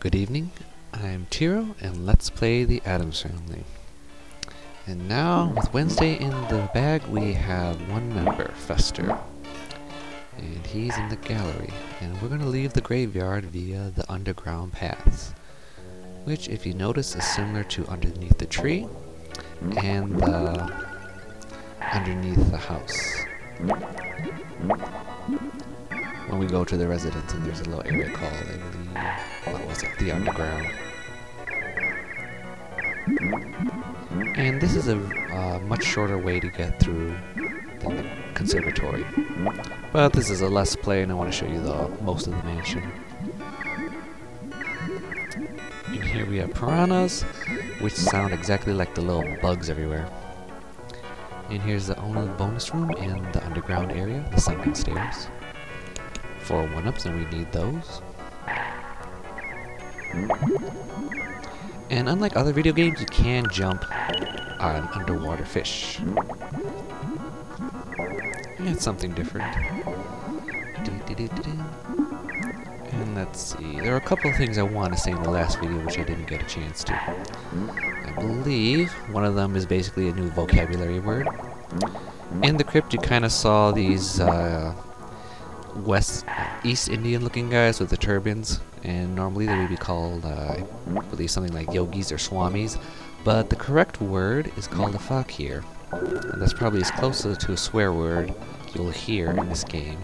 Good evening, I'm Tiro, and let's play the Addams Family. And now, with Wednesday in the bag, we have one member, Fester. And he's in the gallery, and we're going to leave the graveyard via the underground paths, which, if you notice, is similar to underneath the tree and underneath the house. When we go to the residence, and there's a little area called, I believe, what was it, the underground. And this is a much shorter way to get through than the conservatory. But this is a Let's Play, and I want to show you most of the mansion. And here we have piranhas, which sound exactly like the little bugs everywhere. And here's the only bonus room in the underground area, the sunken stairs. For 1-ups, and we need those. And unlike other video games, you can jump on underwater fish. Yeah, it's something different. And let's see, there are a couple of things I want to say in the last video which I didn't get a chance to. I believe one of them is basically a new vocabulary word. In the crypt you kind of saw these East Indian looking guys with the turbans, and normally they would be called, I believe, something like yogis or swamis, but the correct word is called a fakir, and that's probably as close to a swear word you'll hear in this game,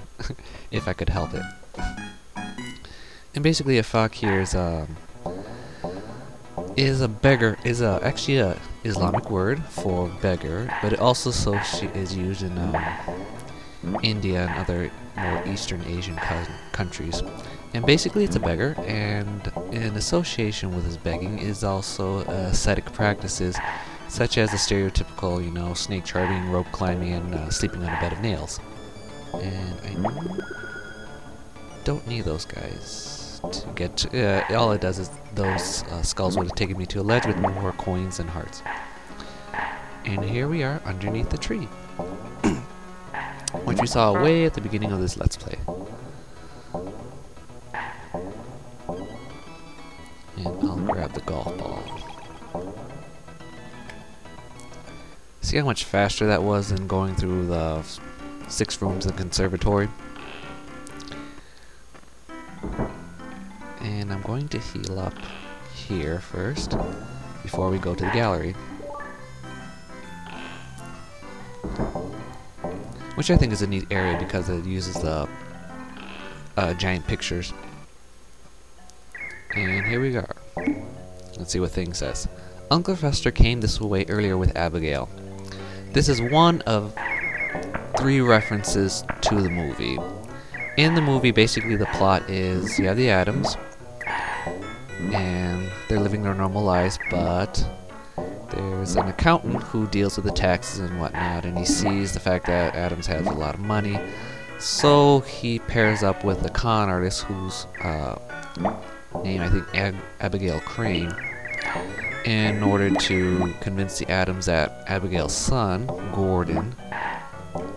if I could help it. And basically a fakir is actually a Islamic word for beggar, but it also is used in India and other more Eastern Asian countries. And basically it's a beggar, and in association with his begging is also ascetic practices such as the stereotypical, snake charming, rope climbing, and sleeping on a bed of nails. And I don't need those guys to get to, all it does is those skulls would have taken me to a ledge with more coins and hearts. And here we are underneath the tree, which we saw way at the beginning of this Let's Play. And I'll grab the golf ball. See how much faster that was than going through the 6 rooms of the conservatory? And I'm going to heal up here first, before we go to the gallery. Which I think is a neat area because it uses the giant pictures. And here we are. Let's see what thing says. Uncle Fester came this way earlier with Abigail. This is one of 3 references to the movie. In the movie, basically the plot is you have the Addams, and they're living their normal lives, but there's an accountant who deals with the taxes and whatnot, and he sees the fact that Addams has a lot of money, so he pairs up with a con artist whose name, I think, Abigail Crane, in order to convince the Addams that Abigail's son, Gordon,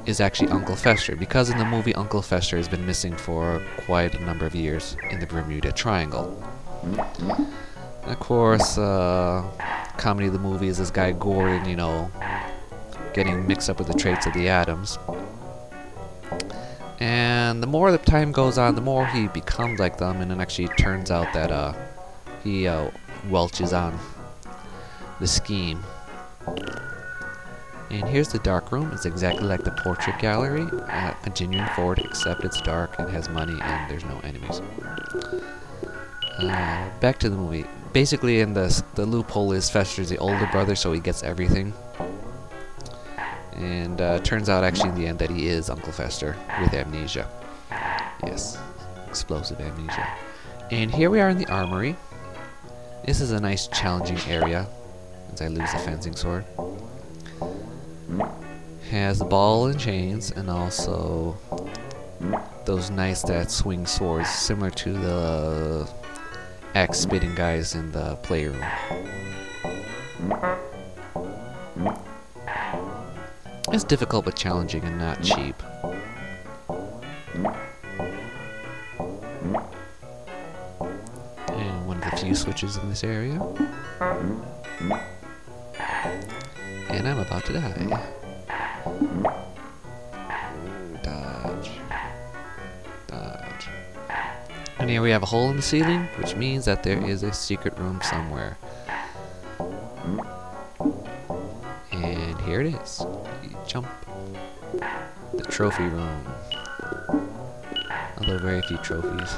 is actually Uncle Fester, because in the movie Uncle Fester has been missing for quite a number of years in the Bermuda Triangle. And of course, comedy of the movie is this guy Gordon, getting mixed up with the traits of the Addams. And the more the time goes on, the more he becomes like them, and it actually turns out that he welches on the scheme. And here's the dark room. It's exactly like the portrait gallery, a genuine fort, except it's dark, it has money, and there's no enemies. Back to the movie. Basically, in the loophole is Fester's the older brother, so he gets everything. And turns out actually in the end that he is Uncle Fester with amnesia. Yes, explosive amnesia. And here we are in the armory. This is a nice challenging area, as I lose the fencing sword. Has the ball and chains, and also those knights that swing swords, similar to the axe spitting guys in the playroom. It's difficult but challenging and not cheap. of the few switches in this area. And I'm about to die. Dodge. Dodge. And here we have a hole in the ceiling, which means that there is a secret room somewhere. And here it is. You jump. The trophy room. Although very few trophies.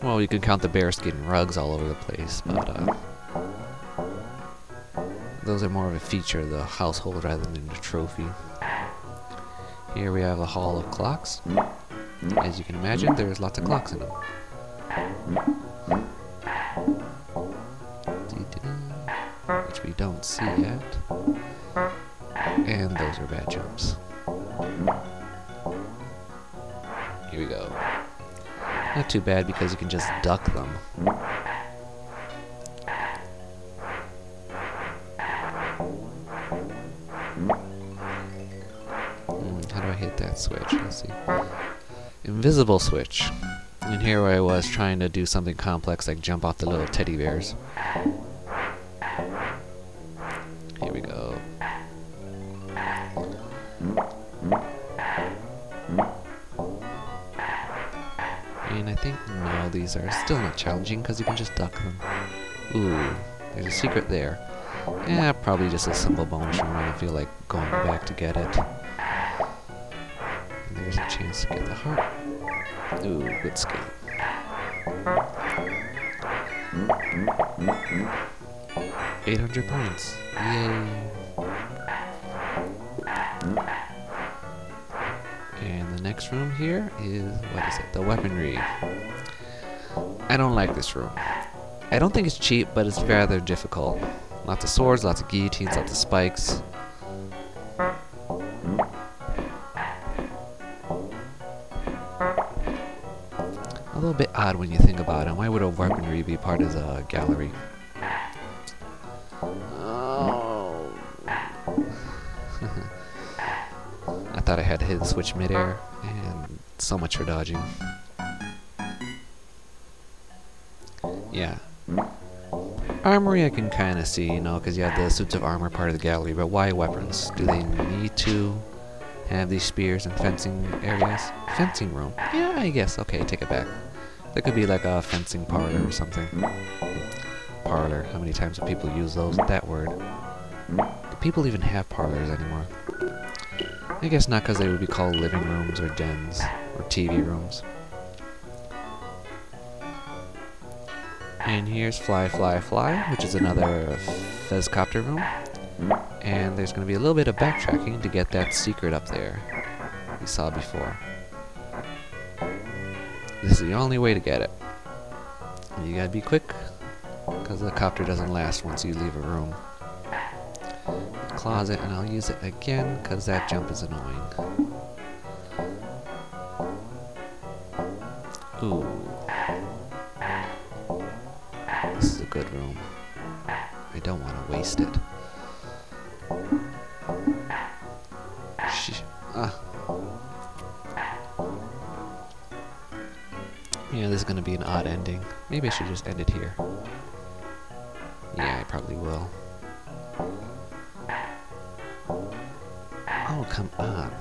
Well, you can count the bearskin rugs all over the place, but those are more of a feature of the household rather than a trophy. Here we have a hall of clocks. As you can imagine, there's lots of clocks in them. Which we don't see yet. And those are bad jumps. Here we go. Not too bad because you can just duck them. How do I hit that switch? Let's see. Invisible switch. And here I was trying to do something complex like jump off the little teddy bears. Here we go. And I think, no, these are still not challenging because you can just duck them. Ooh, there's a secret there. Yeah, probably just a simple bonus room. I don't feel like going back to get it. And there's a chance to get the heart. Ooh, good skill. $800 points. Yay. And the next room here is, what is it? The weaponry. I don't like this room. I don't think it's cheap, but it's rather difficult. Lots of swords, lots of guillotines, lots of spikes. A little bit odd when you think about it. Why would a weaponry be part of the gallery? Oh. I thought I had to hit the switch midair, and so much for dodging. Yeah. Armory I can kind of see, you know, because you have the suits of armor part of the gallery, but why weapons? Do they need to have these spears and fencing areas? Fencing room? Yeah, I guess. Okay, take it back. That could be like a fencing parlor or something. Parlor. How many times do people use that word? Do people even have parlors anymore? I guess not, because they would be called living rooms or dens or TV rooms. And here's Fly, Fly, Fly, which is another Fezzcopter room. And there's going to be a little bit of backtracking to get that secret up there we saw before. This is the only way to get it. And you gotta be quick, because the copter doesn't last once you leave a room. Closet, and I'll use it again, because that jump is annoying. Ooh. This is a good room. I don't want to waste it. Yeah, this is going to be an odd ending. Maybe I should just end it here. Yeah, I probably will. Oh, come on.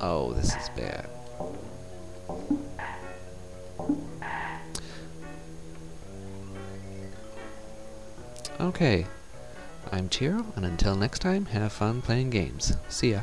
Oh, this is bad. Okay. I'm Tiro, and until next time, have fun playing games. See ya.